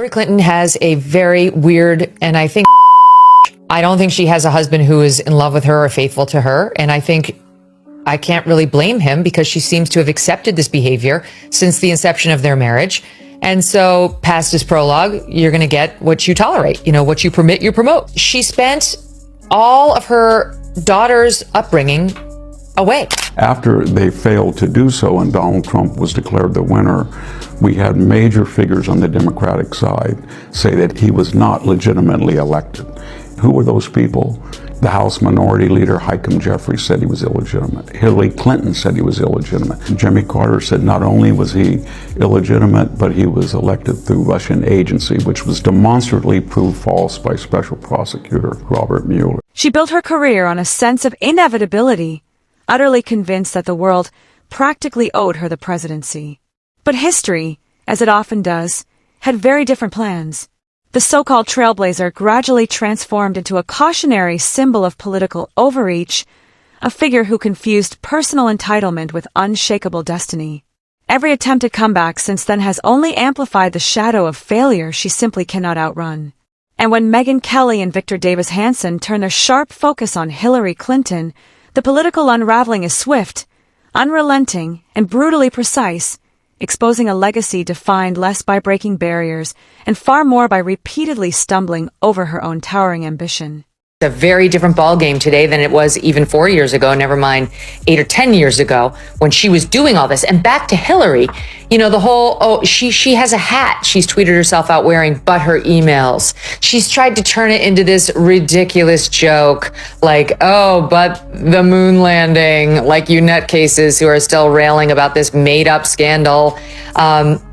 Hillary Clinton has a very weird, and I don't think she has a husband who is in love with her or faithful to her. And I can't really blame him because she seems to have accepted this behavior since the inception of their marriage. And so past this prologue, you're going to get what you tolerate, what you permit, you promote. She spent all of her daughter's upbringing away. After they failed to do so and Donald Trump was declared the winner, we had major figures on the Democratic side say that he was not legitimately elected. Who were those people? The House Minority Leader, Hakeem Jeffries, said he was illegitimate. Hillary Clinton said he was illegitimate. Jimmy Carter said not only was he illegitimate, but he was elected through Russian agency, which was demonstrably proved false by Special Prosecutor Robert Mueller. She built her career on a sense of inevitability, utterly convinced that the world practically owed her the presidency. But history, as it often does, had very different plans. The so-called trailblazer gradually transformed into a cautionary symbol of political overreach, a figure who confused personal entitlement with unshakable destiny. Every attempted comeback since then has only amplified the shadow of failure she simply cannot outrun. And when Megyn Kelly and Victor Davis Hanson turn their sharp focus on Hillary Clinton, the political unraveling is swift, unrelenting, and brutally precise, exposing a legacy defined less by breaking barriers and far more by repeatedly stumbling over her own towering ambition. A very different ballgame today than it was even 4 years ago, never mind 8 or 10 years ago when she was doing all this. And back to Hillary, the whole, she has a hat she's tweeted herself out wearing, but her emails. She's tried to turn it into this ridiculous joke, like, oh, but the moon landing, like you nutcases who are still railing about this made up scandal,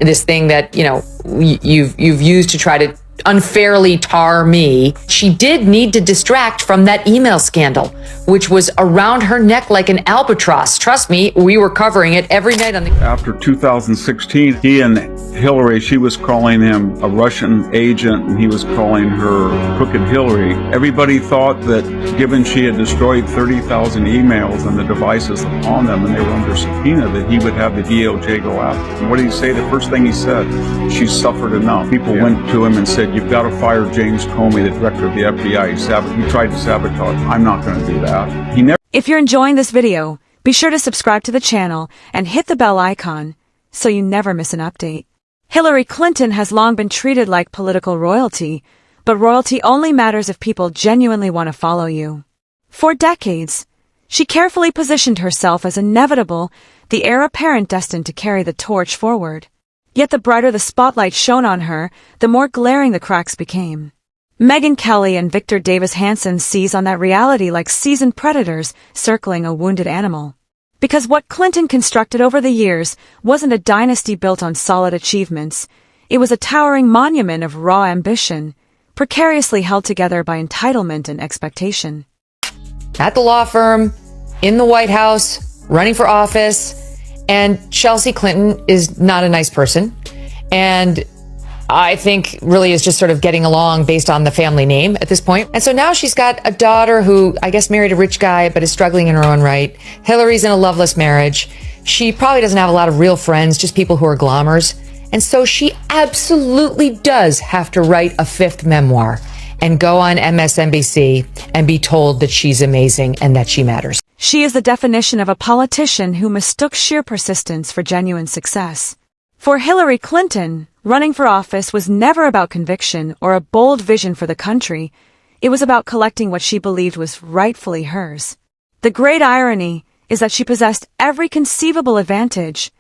this thing that, you've used to try to unfairly tar me. She did need to distract from that email scandal, which was around her neck like an albatross. Trust me, we were covering it every night on the... After 2016, he and Hillary, she was calling him a Russian agent and he was calling her Crooked Hillary. Everybody thought that given she had destroyed 30,000 emails and the devices upon them and they were under subpoena, that he would have the DOJ go after them. What did he say? The first thing he said, she's suffered enough. People went to him and said, you've got to fire James Comey, the director of the FBI. He tried to sabotage. I'm not going to do that. He never. If you're enjoying this video, be sure to subscribe to the channel and hit the bell icon so you never miss an update. Hillary Clinton has long been treated like political royalty, but royalty only matters if people genuinely want to follow you. For decades, she carefully positioned herself as inevitable, the heir apparent destined to carry the torch forward. Yet the brighter the spotlight shone on her, the more glaring the cracks became. Megyn Kelly and Victor Davis Hanson seize on that reality like seasoned predators circling a wounded animal. Because what Clinton constructed over the years wasn't a dynasty built on solid achievements, it was a towering monument of raw ambition, precariously held together by entitlement and expectation. At the law firm, in the White House, running for office, and Chelsea Clinton is not a nice person. And I think really is just sort of getting along based on the family name at this point. And so now she's got a daughter who I guess married a rich guy, but is struggling in her own right. Hillary's in a loveless marriage. She probably doesn't have a lot of real friends, just people who are glamours. And so she absolutely does have to write a fifth memoir and go on MSNBC and be told that she's amazing and that she matters. She is the definition of a politician who mistook sheer persistence for genuine success. For Hillary Clinton, running for office was never about conviction or a bold vision for the country. It was about collecting what she believed was rightfully hers. The great irony is that she possessed every conceivable advantage: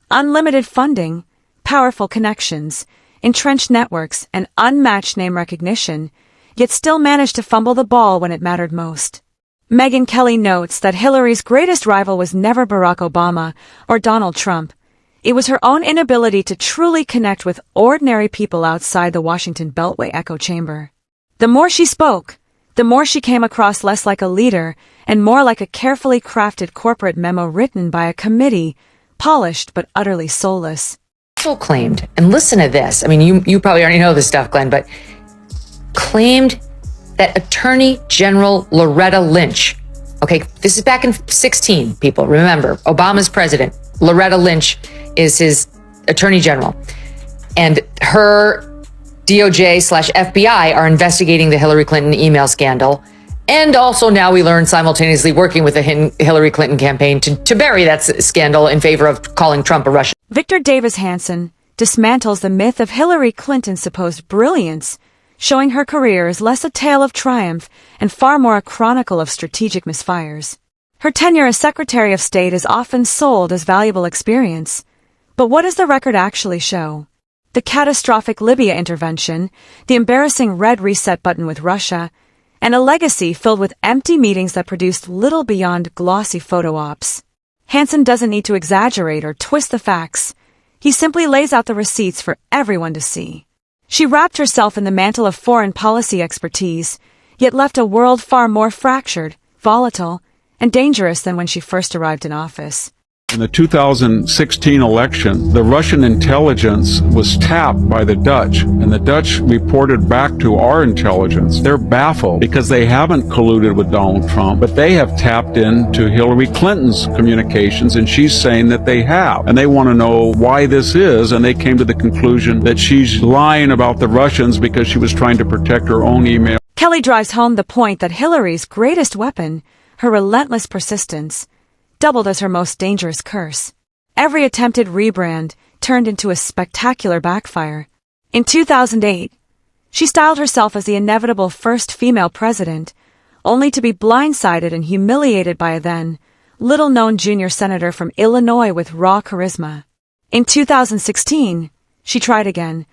unlimited funding, powerful connections, entrenched networks, and unmatched name recognition, yet still managed to fumble the ball when it mattered most. Megyn Kelly notes that Hillary's greatest rival was never Barack Obama or Donald Trump. It was her own inability to truly connect with ordinary people outside the Washington Beltway echo chamber. The more she spoke, the more she came across less like a leader and more like a carefully crafted corporate memo written by a committee, polished but utterly soulless. Also claimed, and listen to this, I mean, you probably already know this stuff, Glenn, but claimed that Attorney General Loretta Lynch, okay, this is back in 2016, people, remember, Obama's president, Loretta Lynch is his Attorney General, and her DOJ/FBI are investigating the Hillary Clinton email scandal. And also now we learn simultaneously working with the Hillary Clinton campaign to bury that scandal in favor of calling Trump a Russian. Victor Davis Hanson dismantles the myth of Hillary Clinton's supposed brilliance, showing her career is less a tale of triumph and far more a chronicle of strategic misfires. Her tenure as Secretary of State is often sold as valuable experience. But what does the record actually show? The catastrophic Libya intervention, the embarrassing red reset button with Russia, and a legacy filled with empty meetings that produced little beyond glossy photo ops. Hanson doesn't need to exaggerate or twist the facts. He simply lays out the receipts for everyone to see. She wrapped herself in the mantle of foreign policy expertise, yet left a world far more fractured, volatile, and dangerous than when she first arrived in office. In the 2016 election, the Russian intelligence was tapped by the Dutch, and the Dutch reported back to our intelligence. They're baffled because they haven't colluded with Donald Trump, but they have tapped into Hillary Clinton's communications, and she's saying that they have. And they want to know why this is, and they came to the conclusion that she's lying about the Russians because she was trying to protect her own email. Kelly drives home the point that Hillary's greatest weapon, her relentless persistence, doubled as her most dangerous curse. Every attempted rebrand turned into a spectacular backfire. In 2008, she styled herself as the inevitable first female president, only to be blindsided and humiliated by a then little-known junior senator from Illinois with raw charisma. In 2016, she tried again,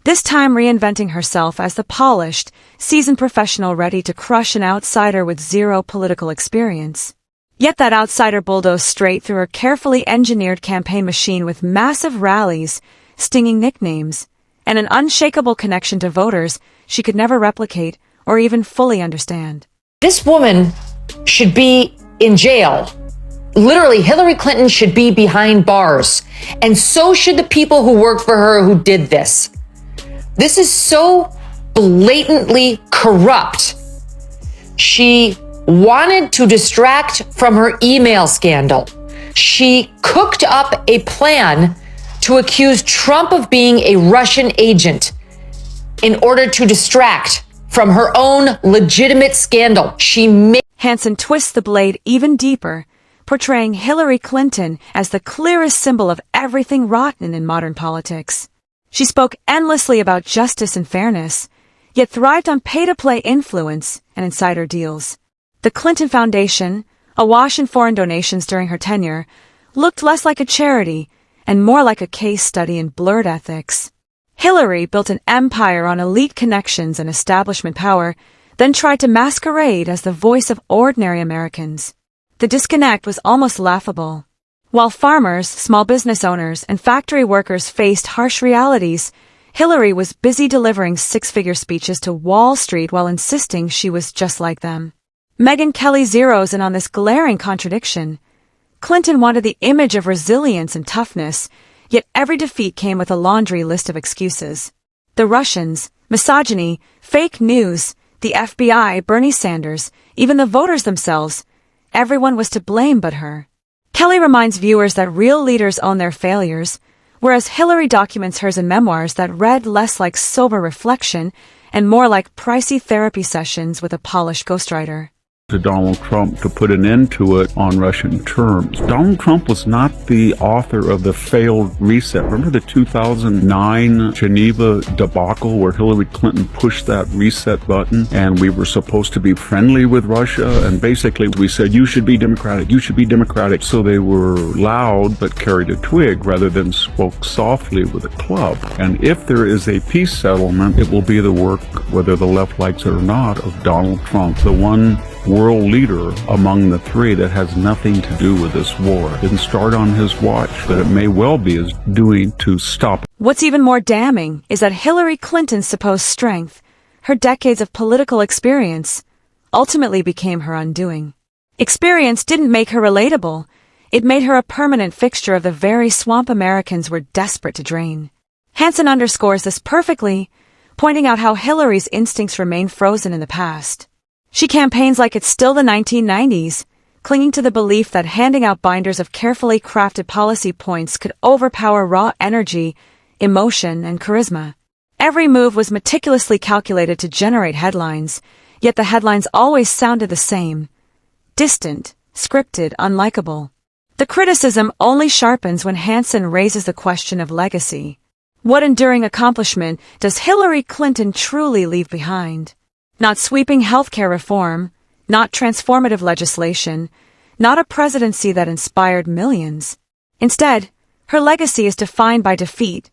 this time reinventing herself as the polished, seasoned professional ready to crush an outsider with zero political experience. Yet that outsider bulldozed straight through her carefully engineered campaign machine with massive rallies, stinging nicknames, and an unshakable connection to voters she could never replicate or even fully understand. This woman should be in jail. Literally, Hillary Clinton should be behind bars. And so should the people who worked for her who did this. This is so blatantly corrupt. She wanted to distract from her email scandal. She cooked up a plan to accuse Trump of being a Russian agent in order to distract from her own legitimate scandal. Hanson twists the blade even deeper, portraying Hillary Clinton as the clearest symbol of everything rotten in modern politics. She spoke endlessly about justice and fairness, yet thrived on pay-to-play influence and insider deals. The Clinton Foundation, awash in foreign donations during her tenure, looked less like a charity and more like a case study in blurred ethics. Hillary built an empire on elite connections and establishment power, then tried to masquerade as the voice of ordinary Americans. The disconnect was almost laughable. While farmers, small business owners, and factory workers faced harsh realities, Hillary was busy delivering six-figure speeches to Wall Street while insisting she was just like them. Megyn Kelly zeroes in on this glaring contradiction. Clinton wanted the image of resilience and toughness, yet every defeat came with a laundry list of excuses. The Russians, misogyny, fake news, the FBI, Bernie Sanders, even the voters themselves, everyone was to blame but her. Kelly reminds viewers that real leaders own their failures, whereas Hillary documents hers in memoirs that read less like sober reflection and more like pricey therapy sessions with a polished ghostwriter. To Donald Trump to put an end to it on Russian terms. Donald Trump was not the author of the failed reset. Remember the 2009 Geneva debacle where Hillary Clinton pushed that reset button and we were supposed to be friendly with Russia, and basically we said, you should be democratic, you should be democratic. So they were loud but carried a twig rather than spoke softly with a club. And if there is a peace settlement, it will be the work, whether the left likes it or not, of Donald Trump, the one world leader among the three that has nothing to do with this war. It didn't start on his watch, but it may well be his doing to stop. What's even more damning is that Hillary Clinton's supposed strength, her decades of political experience, ultimately became her undoing. Experience didn't make her relatable. It made her a permanent fixture of the very swamp Americans were desperate to drain. Hanson underscores this perfectly, pointing out how Hillary's instincts remain frozen in the past. She campaigns like it's still the 1990s, clinging to the belief that handing out binders of carefully crafted policy points could overpower raw energy, emotion, and charisma. Every move was meticulously calculated to generate headlines, yet the headlines always sounded the same. Distant, scripted, unlikable. The criticism only sharpens when Hanson raises the question of legacy. What enduring accomplishment does Hillary Clinton truly leave behind? Not sweeping healthcare reform, not transformative legislation, not a presidency that inspired millions. Instead, her legacy is defined by defeat,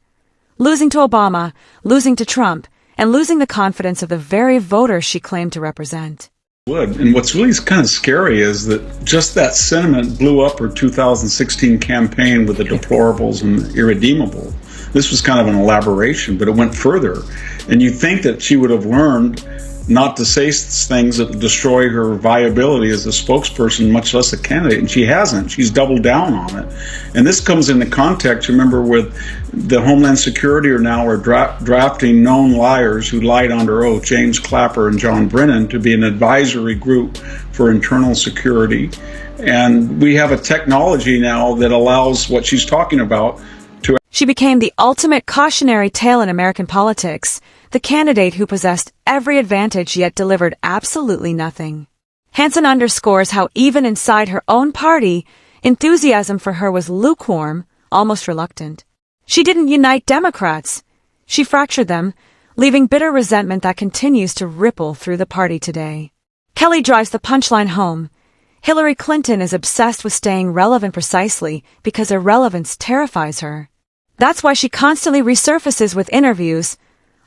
losing to Obama, losing to Trump, and losing the confidence of the very voters she claimed to represent. And what's really kind of scary is that just that sentiment blew up her 2016 campaign with the deplorables and irredeemable. This was kind of an elaboration, but it went further. And you'd think that she would have learned not to say things that destroy her viability as a spokesperson, much less a candidate, and she hasn't. She's doubled down on it. And this comes into context, remember, with the Homeland Security are drafting known liars who lied under oath, James Clapper and John Brennan, to be an advisory group for internal security. And we have a technology now that allows what she's talking about to... She became the ultimate cautionary tale in American politics, the candidate who possessed every advantage yet delivered absolutely nothing. Hanson underscores how even inside her own party, enthusiasm for her was lukewarm, almost reluctant. She didn't unite Democrats. She fractured them, leaving bitter resentment that continues to ripple through the party today. Kelly drives the punchline home. Hillary Clinton is obsessed with staying relevant precisely because irrelevance terrifies her. That's why she constantly resurfaces with interviews,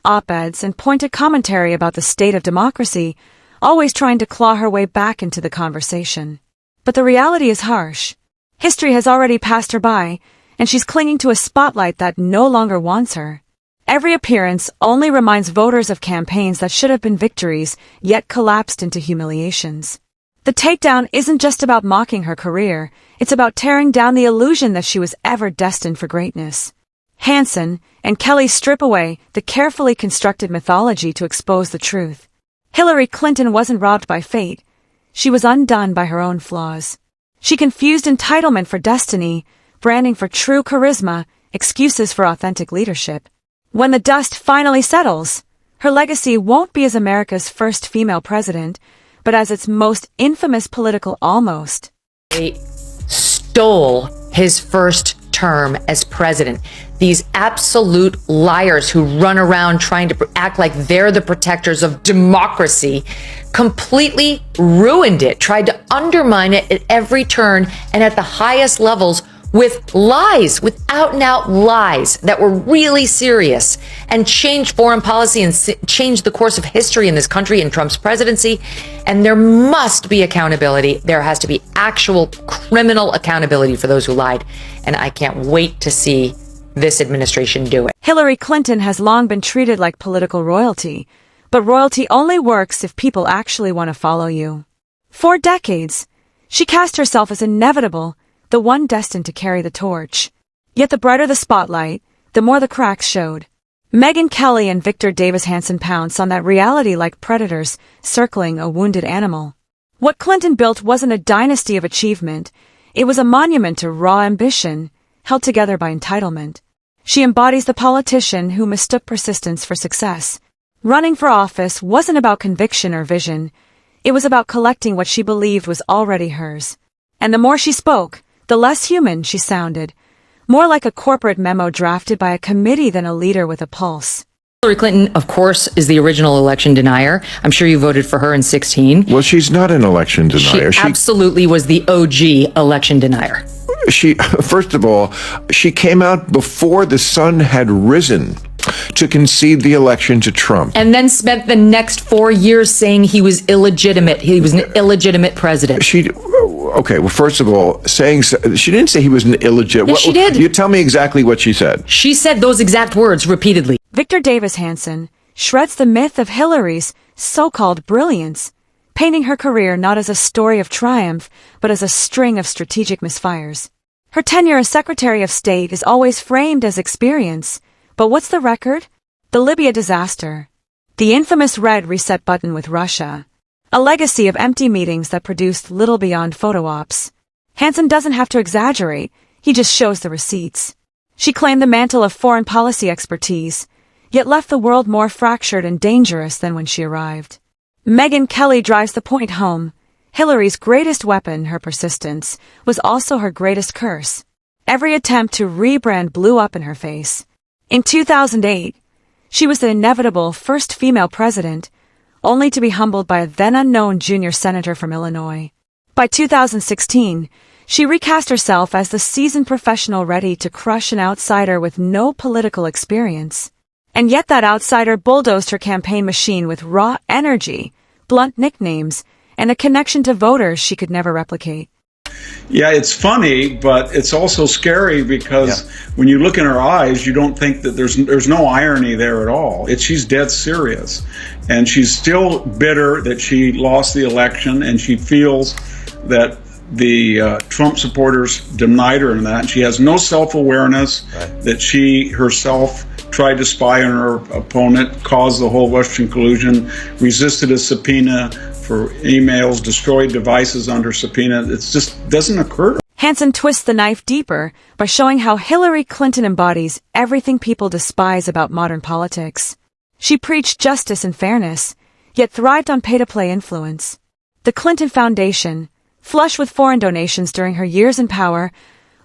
op-eds, and pointed commentary about the state of democracy, always trying to claw her way back into the conversation. But the reality is harsh. History has already passed her by, and she's clinging to a spotlight that no longer wants her. Every appearance only reminds voters of campaigns that should have been victories, yet collapsed into humiliations. The takedown isn't just about mocking her career, it's about tearing down the illusion that she was ever destined for greatness. Hanson and Kelly strip away the carefully constructed mythology to expose the truth. Hillary Clinton wasn't robbed by fate. She was undone by her own flaws. She confused entitlement for destiny, branding for true charisma, excuses for authentic leadership. When the dust finally settles, her legacy won't be as America's first female president, but as its most infamous political almost. They stole his first term as president. These absolute liars who run around trying to act like they're the protectors of democracy completely ruined it, tried to undermine it at every turn and at the highest levels with lies, with out and out lies that were really serious, and changed foreign policy and changed the course of history in this country in Trump's presidency. And there must be accountability. There has to be actual criminal accountability for those who lied. And I can't wait to see this administration do it. Hillary Clinton has long been treated like political royalty, but royalty only works if people actually want to follow you. For decades, she cast herself as inevitable, the one destined to carry the torch. Yet the brighter the spotlight, the more the cracks showed. Megyn Kelly and Victor Davis Hanson pounce on that reality like predators circling a wounded animal. What Clinton built wasn't a dynasty of achievement. It was a monument to raw ambition, held together by entitlement. She embodies the politician who mistook persistence for success. Running for office wasn't about conviction or vision. It was about collecting what she believed was already hers. And the more she spoke, the less human she sounded, more like a corporate memo drafted by a committee than a leader with a pulse. Hillary Clinton, of course, is the original election denier. I'm sure you voted for her in 2016. Well, she's not an election denier. She absolutely was the OG election denier. First of all, she came out before the sun had risen to concede the election to Trump. And then spent the next 4 years saying he was illegitimate. He was an illegitimate president. Okay, well, first of all, she didn't say he was an illegitimate. Yes, she did. You tell me exactly what she said. She said those exact words repeatedly. Victor Davis Hanson shreds the myth of Hillary's so-called brilliance, painting her career not as a story of triumph, but as a string of strategic misfires. Her tenure as Secretary of State is always framed as experience, but what's the record? The Libya disaster. The infamous red reset button with Russia. A legacy of empty meetings that produced little beyond photo ops. Hanson doesn't have to exaggerate, he just shows the receipts. She claimed the mantle of foreign policy expertise, yet left the world more fractured and dangerous than when she arrived. Megyn Kelly drives the point home. Hillary's greatest weapon, her persistence, was also her greatest curse. Every attempt to rebrand blew up in her face. In 2008, she was the inevitable first female president, only to be humbled by a then-unknown junior senator from Illinois. By 2016, she recast herself as the seasoned professional ready to crush an outsider with no political experience. And yet that outsider bulldozed her campaign machine with raw energy, blunt nicknames, and a connection to voters she could never replicate. Yeah, it's funny, but it's also scary because when you look in her eyes, you don't think that there's no irony there at all. She's dead serious, and she's still bitter that she lost the election, and she feels that the Trump supporters denied her in that. And she has no self-awareness that she herself tried to spy on her opponent, caused the whole Russian collusion, resisted a subpoena for emails, destroyed devices under subpoena. It just doesn't occur. Hanson twists the knife deeper by showing how Hillary Clinton embodies everything people despise about modern politics. She preached justice and fairness, yet thrived on pay-to-play influence. The Clinton Foundation, flush with foreign donations during her years in power,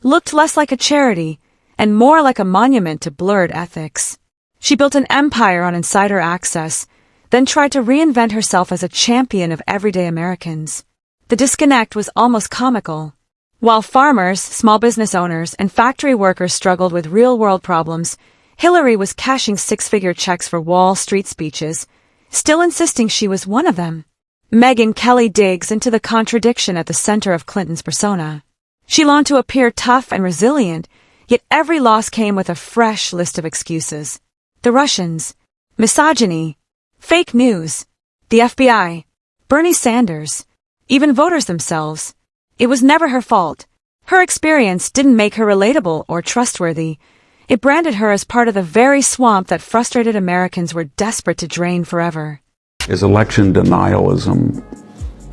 looked less like a charity and more like a monument to blurred ethics. She built an empire on insider access, then tried to reinvent herself as a champion of everyday Americans. The disconnect was almost comical. While farmers, small business owners, and factory workers struggled with real-world problems, Hillary was cashing six-figure checks for Wall Street speeches, still insisting she was one of them. Megyn Kelly digs into the contradiction at the center of Clinton's persona. She longed to appear tough and resilient, yet every loss came with a fresh list of excuses. The Russians, misogyny, fake news, the FBI, Bernie Sanders, even voters themselves. It was never her fault. Her experience didn't make her relatable or trustworthy. It branded her as part of the very swamp that frustrated Americans were desperate to drain forever. Is election denialism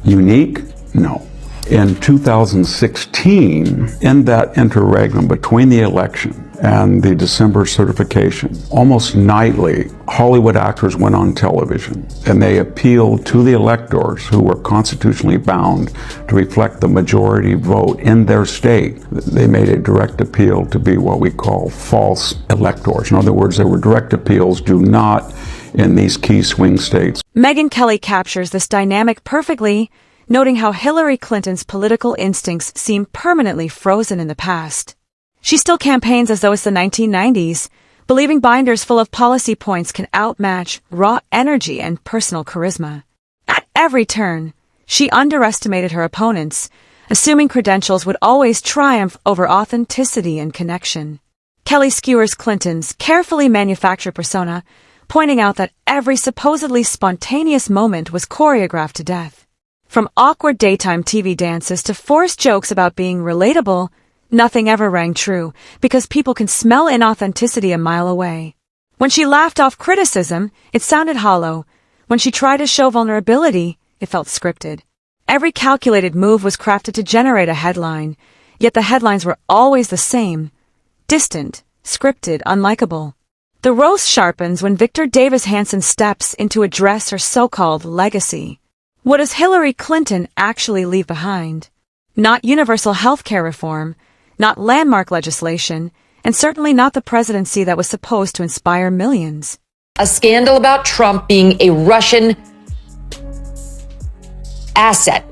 unique? No. In 2016, in that interregnum between the election and the December certification, almost nightly, Hollywood actors went on television and they appealed to the electors who were constitutionally bound to reflect the majority vote in their state. They made a direct appeal to be what we call false electors. In other words, there were direct appeals, do not in these key swing states. Megyn Kelly captures this dynamic perfectly, noting how Hillary Clinton's political instincts seem permanently frozen in the past. She still campaigns as though it's the 1990s, believing binders full of policy points can outmatch raw energy and personal charisma. At every turn, she underestimated her opponents, assuming credentials would always triumph over authenticity and connection. Kelly skewers Clinton's carefully manufactured persona, pointing out that every supposedly spontaneous moment was choreographed to death. From awkward daytime TV dances to forced jokes about being relatable, nothing ever rang true, because people can smell inauthenticity a mile away. When she laughed off criticism, it sounded hollow. When she tried to show vulnerability, it felt scripted. Every calculated move was crafted to generate a headline, yet the headlines were always the same: distant, scripted, unlikable. The roast sharpens when Victor Davis Hanson steps in to address her so-called legacy. What does Hillary Clinton actually leave behind? Not universal health care reform, not landmark legislation, and certainly not the presidency that was supposed to inspire millions. A scandal about Trump being a Russian asset.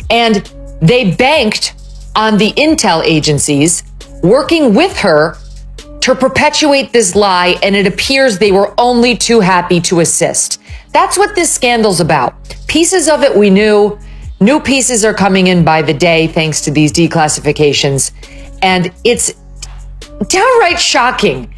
And they banked on the intel agencies working with her to perpetuate this lie, and it appears they were only too happy to assist. That's what this scandal's about. Pieces of it we knew. New pieces are coming in by the day thanks to these declassifications. And it's downright shocking.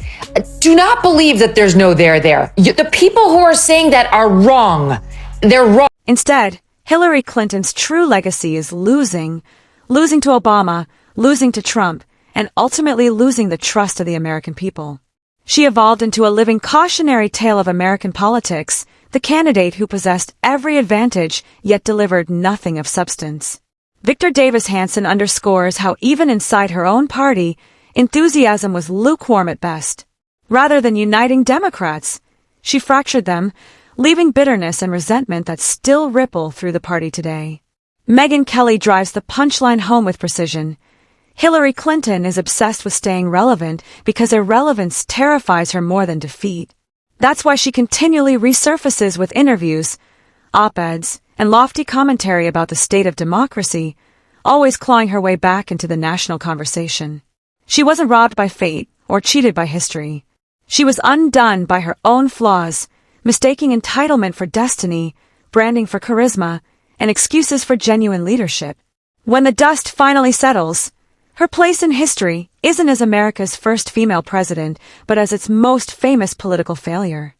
Do not believe that there's no there there. The people who are saying that are wrong. They're wrong. Instead, Hillary Clinton's true legacy is losing to Obama, losing to Trump, and ultimately losing the trust of the American people. She evolved into a living cautionary tale of American politics, the candidate who possessed every advantage yet delivered nothing of substance. Victor Davis Hanson underscores how even inside her own party, enthusiasm was lukewarm at best. Rather than uniting Democrats, she fractured them, leaving bitterness and resentment that still ripple through the party today. Megyn Kelly drives the punchline home with precision. Hillary Clinton is obsessed with staying relevant because irrelevance terrifies her more than defeat. That's why she continually resurfaces with interviews, op-eds, and lofty commentary about the state of democracy, always clawing her way back into the national conversation. She wasn't robbed by fate or cheated by history. She was undone by her own flaws, mistaking entitlement for destiny, branding for charisma, and excuses for genuine leadership. When the dust finally settles, her place in history isn't as America's first female president, but as its most famous political failure.